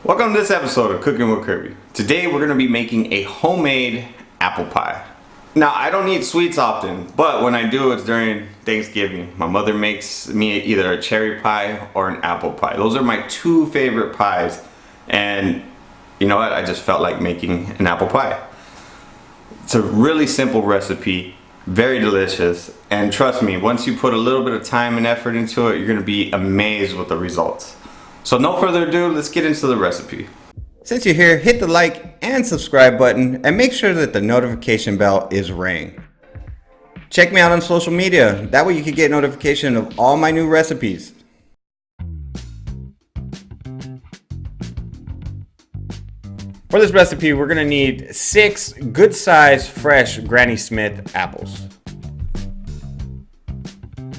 Welcome to this episode of Cooking with Kirby. Today we're going to be making a homemade apple pie. Now I don't eat sweets often, but when I do it's during Thanksgiving. My mother makes me either a cherry pie or an apple pie. Those are my two favorite pies, and you know what? I just felt like making an apple pie. It's a really simple recipe, very delicious, and trust me, once you put a little bit of time and effort into it, you're going to be amazed with the results. So no further ado, let's get into the recipe. Since you're here, hit the like and subscribe button and make sure that the notification bell is rang. Check me out on social media, that way you can get notification of all my new recipes. For this recipe, we're gonna need 6 good sized fresh Granny Smith apples,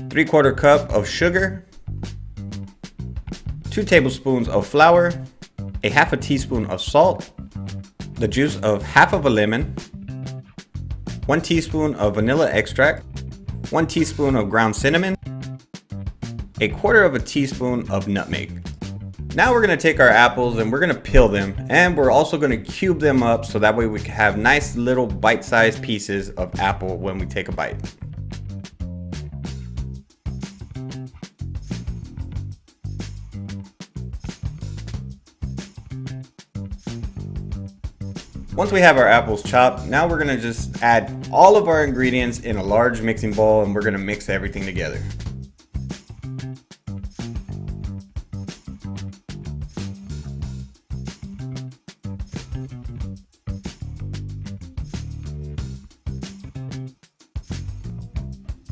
3/4 cup of sugar, 2 tablespoons of flour, a half a teaspoon of salt, the juice of half of a lemon, 1 teaspoon of vanilla extract, 1 teaspoon of ground cinnamon, 1/4 of a teaspoon of nutmeg. Now we're going to take our apples and we're going to peel them, and we're also going to cube them up so that way we can have nice little bite-sized pieces of apple when we take a bite. Once we have our apples chopped, now we're going to just add all of our ingredients in a large mixing bowl and we're going to mix everything together.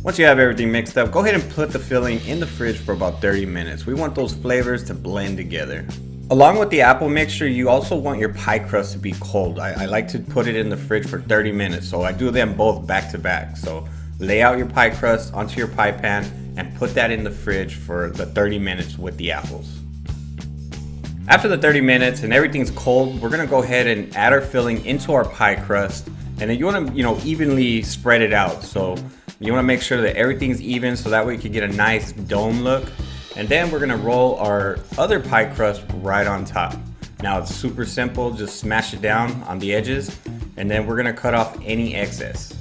Once you have everything mixed up, go ahead and put the filling in the fridge for about 30 minutes. We want those flavors to blend together. Along with the apple mixture, you also want your pie crust to be cold. I like to put it in the fridge for 30 minutes, so I do them both back to back. So lay out your pie crust onto your pie pan and put that in the fridge for the 30 minutes with the apples. After the 30 minutes and everything's cold, we're gonna go ahead and add our filling into our pie crust, and then you wanna, evenly spread it out. So you wanna make sure that everything's even so that way you can get a nice dome look. And then we're gonna roll our other pie crust right on top. Now it's super simple, just smash it down on the edges, and then we're gonna cut off any excess.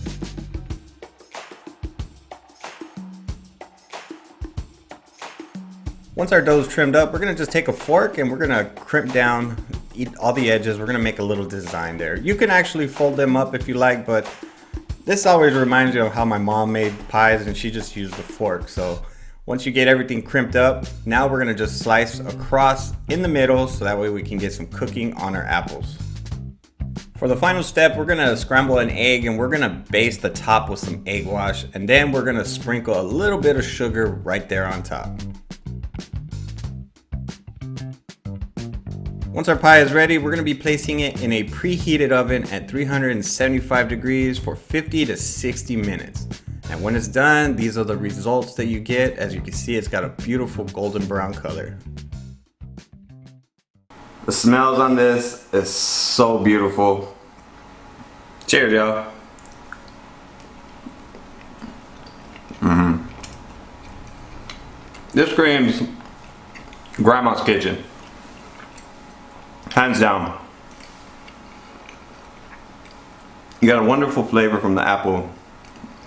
Once our dough is trimmed up, we're gonna just take a fork and we're gonna crimp down all the edges. We're gonna make a little design there. You can actually fold them up if you like, but this always reminds me of how my mom made pies and she just used a fork. So once you get everything crimped up, now we're gonna just slice across in the middle so that way we can get some cooking on our apples. For the final step, we're gonna scramble an egg and we're gonna baste the top with some egg wash, and then we're gonna sprinkle a little bit of sugar right there on top. Once our pie is ready, we're gonna be placing it in a preheated oven at 375 degrees for 50 to 60 minutes. And when it's done, these are the results that you get. As you can see, it's got a beautiful golden brown color. The smells on this is so beautiful. Cheers, y'all. This screams grandma's kitchen. Hands down. You got a wonderful flavor from the apple.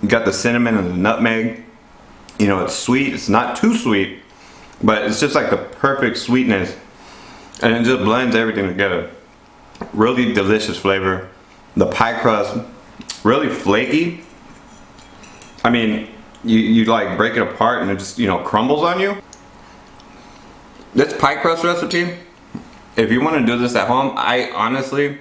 You got the cinnamon and the nutmeg. It's sweet. It's not too sweet, but it's just like the perfect sweetness, and it just blends everything together. Really delicious flavor. The pie crust, really flaky. I mean, you like break it apart and it just crumbles on you. This pie crust recipe, if you want to do this at home, I honestly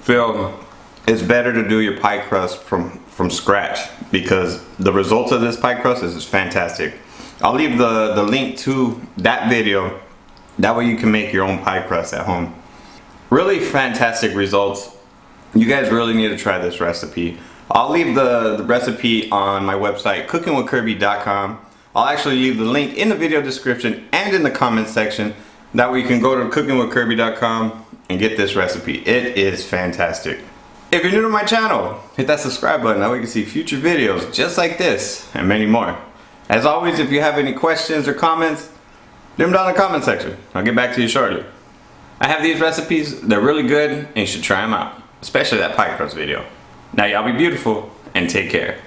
feel it's better to do your pie crust from scratch, because the results of this pie crust is fantastic. I'll leave the link to that video, that way you can make your own pie crust at home. Really fantastic results. You guys really need to try this recipe. I'll leave the recipe on my website, cookingwithkirby.com. I'll actually leave the link in the video description and in the comment section. That way you can go to cookingwithkirby.com and get this recipe. It is fantastic. If you're new to my channel, hit that subscribe button. That way you can see future videos just like this and many more. As always, if you have any questions or comments, leave them down in the comment section. I'll get back to you shortly. I have these recipes, they're really good and you should try them out, especially that pie crust video. Now y'all be beautiful and take care.